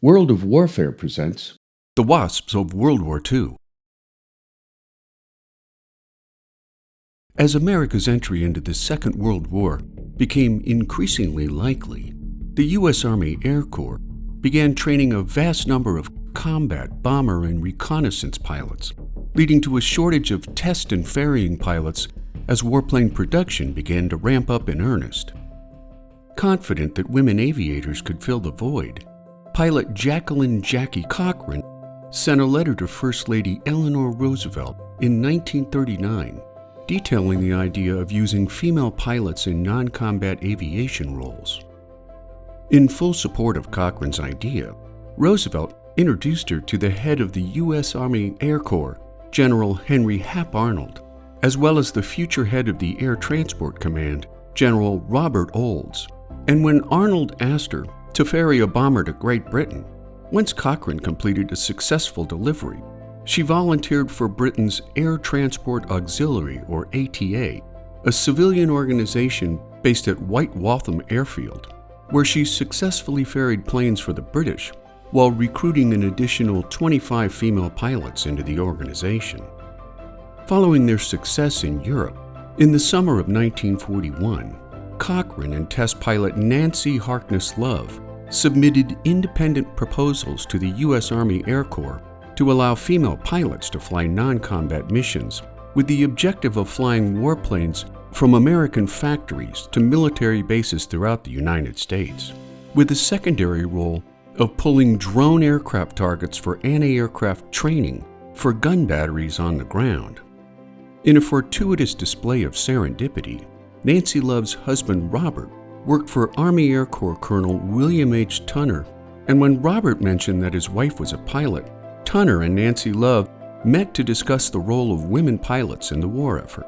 World of Warfare presents The WASPs of World War II. As America's entry into the Second World War became increasingly likely, the U.S. Army Air Corps began training a vast number of combat, bomber, and reconnaissance pilots, leading to a shortage of test and ferrying pilots as warplane production began to ramp up in earnest. Confident that women aviators could fill the void, pilot Jacqueline Cochran sent a letter to First Lady Eleanor Roosevelt in 1939 detailing the idea of using female pilots in non-combat aviation roles. In full support of Cochran's idea, Roosevelt introduced her to the head of the U.S. Army Air Corps, General Henry Hap Arnold, as well as the future head of the Air Transport Command, General Robert Olds. And when Arnold asked her to ferry a bomber to Great Britain, once Cochran completed a successful delivery, she volunteered for Britain's Air Transport Auxiliary, or ATA, a civilian organization based at White Waltham Airfield, where she successfully ferried planes for the British while recruiting an additional 25 female pilots into the organization. Following their success in Europe, in the summer of 1941, Cochran and test pilot Nancy Harkness Love submitted independent proposals to the U.S. Army Air Corps to allow female pilots to fly non-combat missions with the objective of flying warplanes from American factories to military bases throughout the United States, with the secondary role of pulling drone aircraft targets for anti-aircraft training for gun batteries on the ground. In a fortuitous display of serendipity, Nancy Love's husband Robert worked for Army Air Corps Colonel William H. Tunner, and when Robert mentioned that his wife was a pilot, Tunner and Nancy Love met to discuss the role of women pilots in the war effort.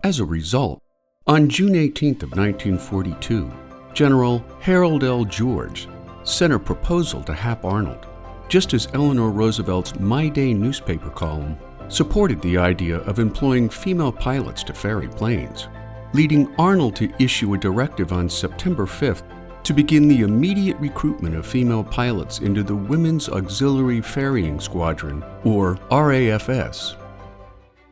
As a result, on June 18th of 1942, General Harold L. George sent a proposal to Hap Arnold, just as Eleanor Roosevelt's My Day newspaper column supported the idea of employing female pilots to ferry planes, leading Arnold to issue a directive on September 5th to begin the immediate recruitment of female pilots into the Women's Auxiliary Ferrying Squadron, or RAFS.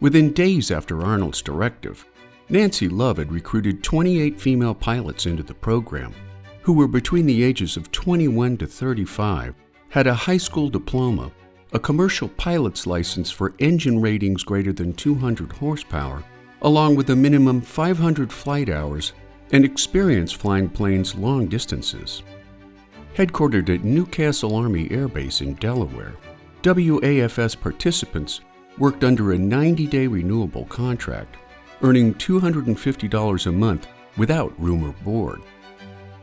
Within days after Arnold's directive, Nancy Love had recruited 28 female pilots into the program, who were between the ages of 21 to 35, had a high school diploma, a commercial pilot's license for engine ratings greater than 200 horsepower, along with a minimum 500 flight hours and experience flying planes long distances. Headquartered at Newcastle Army Air Base in Delaware, WAFS participants worked under a 90-day renewable contract, earning $250 a month without room or board.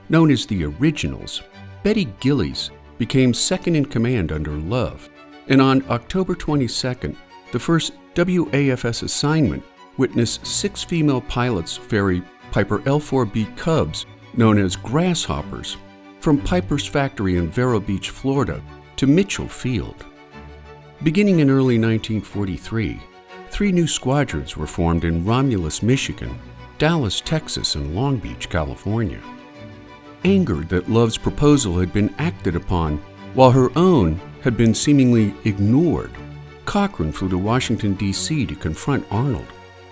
Known as the Originals, Betty Gillies became second in command under Love, and on October 22nd, the first WAFS assignment witnessed 6 female pilots ferry Piper L-4B Cubs, known as Grasshoppers, from Piper's factory in Vero Beach, Florida, to Mitchell Field. Beginning in early 1943, 3 new squadrons were formed in Romulus, Michigan, Dallas, Texas, and Long Beach, California. Angered that Love's proposal had been acted upon while her own had been seemingly ignored, Cochran flew to Washington, D.C. to confront Arnold,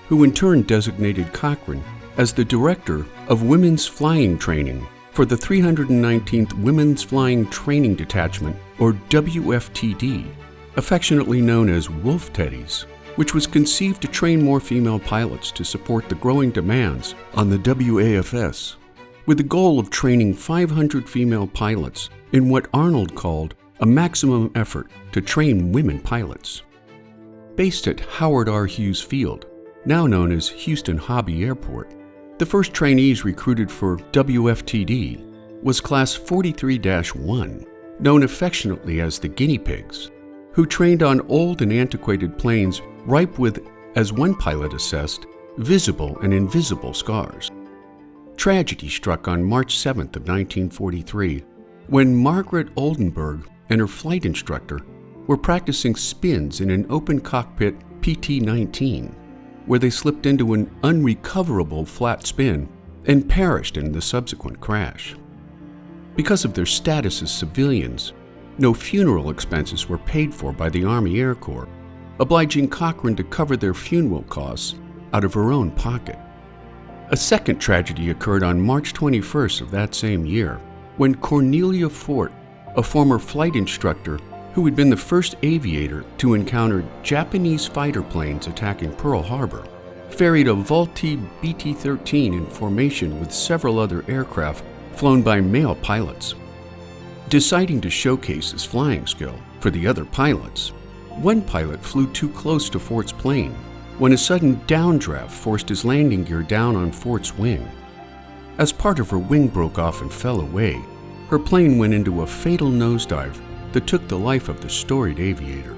who in turn designated Cochran as the director of Women's Flying Training for the 319th Women's Flying Training Detachment, or WFTD, affectionately known as Wolf Teddies, which was conceived to train more female pilots to support the growing demands on the WAFS, with the goal of training 500 female pilots in what Arnold called a maximum effort to train women pilots. Based at Howard R. Hughes Field, now known as Houston Hobby Airport, the first trainees recruited for WFTD was Class 43-1, known affectionately as the Guinea Pigs, who trained on old and antiquated planes ripe with, as one pilot assessed, visible and invisible scars. Tragedy struck on March 7th of 1943 when Margaret Oldenburg and her flight instructor were practicing spins in an open cockpit PT-19, where they slipped into an unrecoverable flat spin and perished in the subsequent crash. Because of their status as civilians, No funeral expenses were paid for by the Army Air Corps, obliging Cochran to cover their funeral costs out of her own pocket. A second tragedy occurred on March 21st of that same year, when Cornelia Fort, a former flight instructor who had been the first aviator to encounter Japanese fighter planes attacking Pearl Harbor, ferried a Vultee BT-13 in formation with several other aircraft flown by male pilots. Deciding to showcase his flying skill for the other pilots, one pilot flew too close to Fort's plane when a sudden downdraft forced his landing gear down on Fort's wing. As part of her wing broke off and fell away, her plane went into a fatal nosedive that took the life of the storied aviator.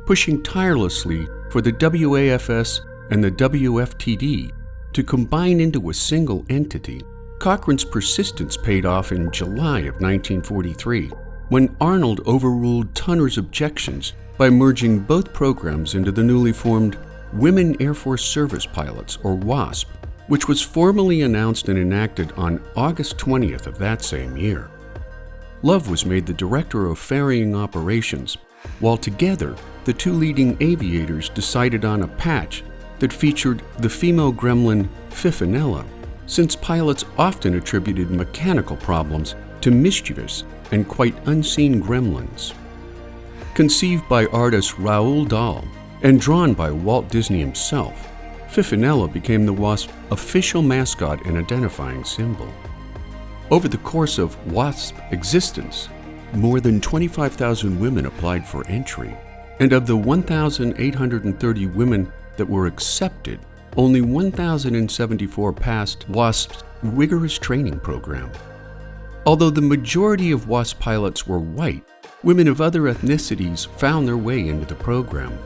Pushing tirelessly for the WAFS and the WFTD to combine into a single entity, Cochran's persistence paid off in July of 1943, when Arnold overruled Tunner's objections by merging both programs into the newly formed Women Air Force Service Pilots, or WASP, which was formally announced and enacted on August 20th of that same year. Love was made the director of ferrying operations, while together the two leading aviators decided on a patch that featured the female gremlin Fifinella, since pilots often attributed mechanical problems to mischievous and quite unseen gremlins. Conceived by artist Roald Dahl and drawn by Walt Disney himself, Fifinella became the WASP's official mascot and identifying symbol. Over the course of WASP's existence, more than 25,000 women applied for entry, and of the 1,830 women that were accepted, only 1,074 passed WASP's rigorous training program. Although the majority of WASP pilots were white, women of other ethnicities found their way into the program,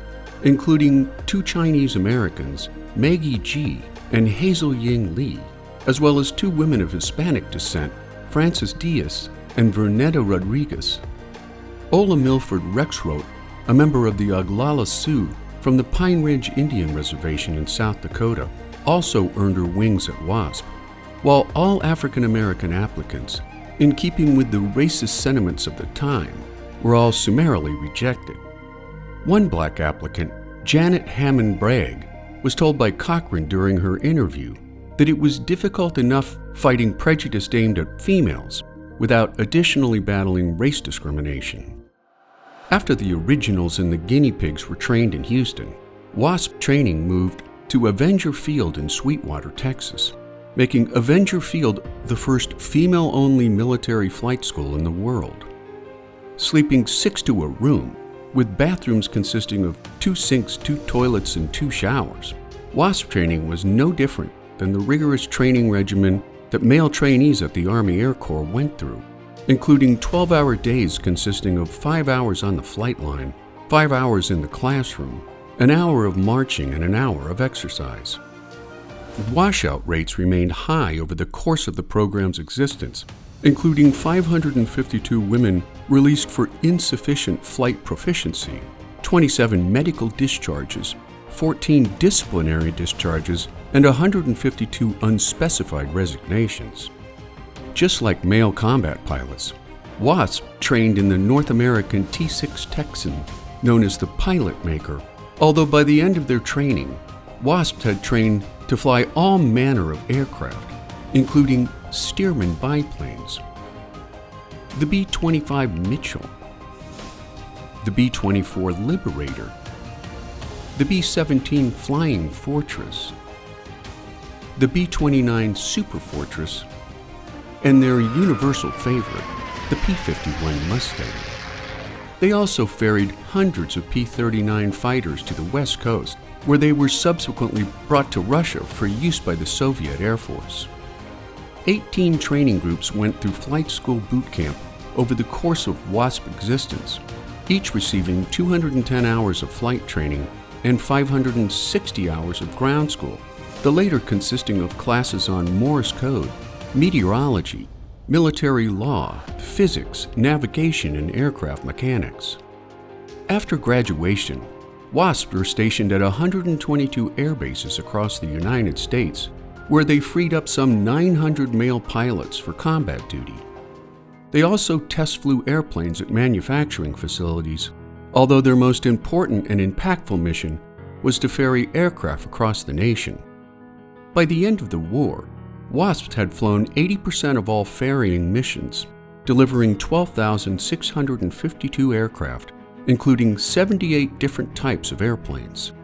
including two Chinese Americans, Maggie G. and Hazel Ying Lee, as well as two women of Hispanic descent, Frances Diaz and Vernetta Rodriguez. Ola Milford Rexroth, a member of the Oglala Sioux from the Pine Ridge Indian Reservation in South Dakota, also earned her wings at WASP, while all African American applicants, in keeping with the racist sentiments of the time, were all summarily rejected. One black applicant, Janet Hammond Bragg, was told by Cochran during her interview that it was difficult enough fighting prejudice aimed at females without additionally battling race discrimination. After the originals and the guinea pigs were trained in Houston, WASP training moved to Avenger Field in Sweetwater, Texas, making Avenger Field the first female-only military flight school in the world. Sleeping 6 to a room, with bathrooms consisting of 2 sinks, 2 toilets, and 2 showers, WASP training was no different than the rigorous training regimen that male trainees at the Army Air Corps went through, including 12-hour days consisting of 5 hours on the flight line, 5 hours in the classroom, an hour of marching, and an hour of exercise. Washout rates remained high over the course of the program's existence, including 552 women released for insufficient flight proficiency, 27 medical discharges, 14 disciplinary discharges, and 152 unspecified resignations. Just like male combat pilots, WASP trained in the North American T-6 Texan, known as the Pilot Maker, although by the end of their training, WASP had trained to fly all manner of aircraft, including Stearman biplanes, the B-25 Mitchell, the B-24 Liberator, the B-17 Flying Fortress, the B-29 Super Fortress, and their universal favorite, the P-51 Mustang. They also ferried hundreds of P-39 fighters to the West Coast, where they were subsequently brought to Russia for use by the Soviet Air Force. 18 training groups went through flight school boot camp over the course of WASP existence, each receiving 210 hours of flight training and 560 hours of ground school, the later consisting of classes on Morse code, meteorology, military law, physics, navigation, and aircraft mechanics. After graduation, WASP were stationed at 122 air bases across the United States, where they freed up some 900 male pilots for combat duty. They also test flew airplanes at manufacturing facilities, although their most important and impactful mission was to ferry aircraft across the nation. By the end of the war, WASPs had flown 80% of all ferrying missions, delivering 12,652 aircraft, including 78 different types of airplanes.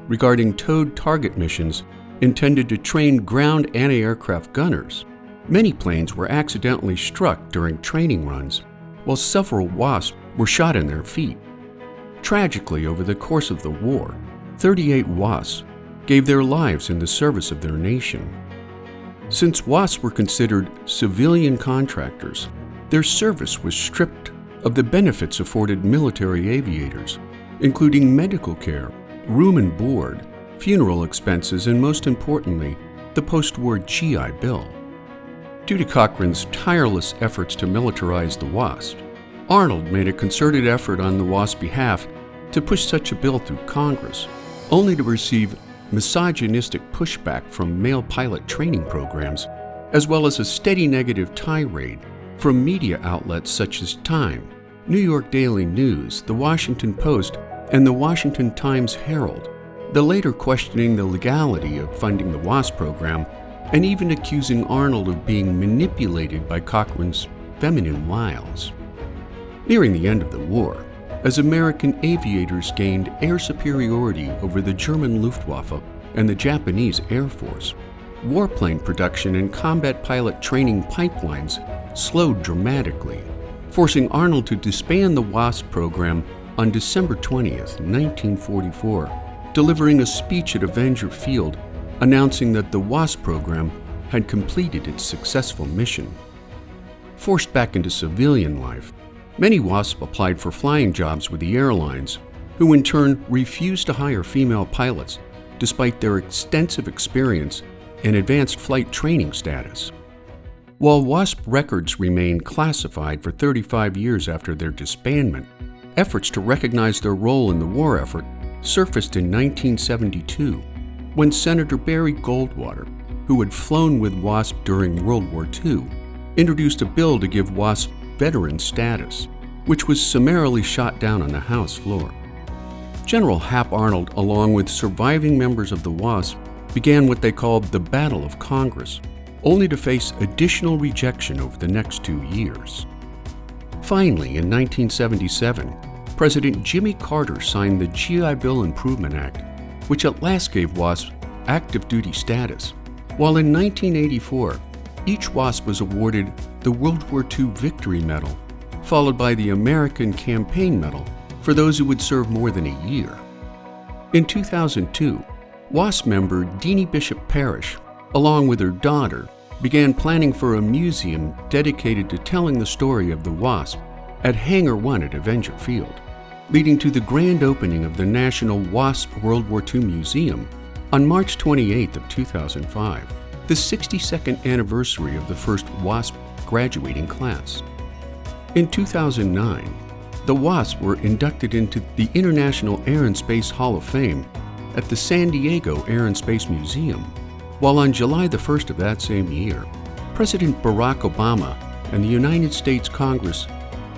Regarding towed target missions intended to train ground anti-aircraft gunners, many planes were accidentally struck during training runs, while several WASPs were shot in their feet. Tragically, over the course of the war, 38 WASPs gave their lives in the service of their nation. Since WASPs were considered civilian contractors, their service was stripped of the benefits afforded military aviators, including medical care, room and board, funeral expenses, and most importantly, the post-war GI Bill. Due to Cochran's tireless efforts to militarize the WASP, Arnold made a concerted effort on the WASP behalf to push such a bill through Congress, only to receive misogynistic pushback from male pilot training programs, as well as a steady negative tirade from media outlets such as Time, New York Daily News, The Washington Post, and The Washington Times-Herald, the later questioning the legality of funding the WASP program and even accusing Arnold of being manipulated by Cochran's feminine wiles. Nearing the end of the war, as American aviators gained air superiority over the German Luftwaffe and the Japanese Air Force, warplane production and combat pilot training pipelines slowed dramatically, forcing Arnold to disband the WASP program on December 20th, 1944, delivering a speech at Avenger Field announcing that the WASP program had completed its successful mission. Forced back into civilian life, many WASPs applied for flying jobs with the airlines, who in turn refused to hire female pilots despite their extensive experience and advanced flight training status. While WASP records remained classified for 35 years after their disbandment, efforts to recognize their role in the war effort surfaced in 1972 when Senator Barry Goldwater, who had flown with WASP during World War II, introduced a bill to give WASP veteran status, which was summarily shot down on the House floor. General Hap Arnold, along with surviving members of the WASP, began what they called the Battle of Congress, only to face additional rejection over the next 2 years. Finally, in 1977, President Jimmy Carter signed the GI Bill Improvement Act, which at last gave WASP active duty status, while in 1984, each WASP was awarded the World War II Victory Medal, followed by the American Campaign Medal for those who would serve more than a year. In 2002, WASP member Deanie Bishop Parrish, along with her daughter, began planning for a museum dedicated to telling the story of the WASP at Hangar 1 at Avenger Field, leading to the grand opening of the National WASP World War II Museum on March 28 of 2005, the 62nd anniversary of the first WASP graduating class. In 2009, the WASP were inducted into the International Air and Space Hall of Fame at the San Diego Air and Space Museum, while on July the 1st of that same year, President Barack Obama and the United States Congress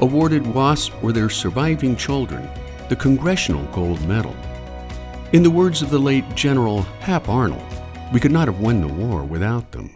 awarded WASP or their surviving children the Congressional Gold Medal. In the words of the late General Hap Arnold, we could not have won the war without them.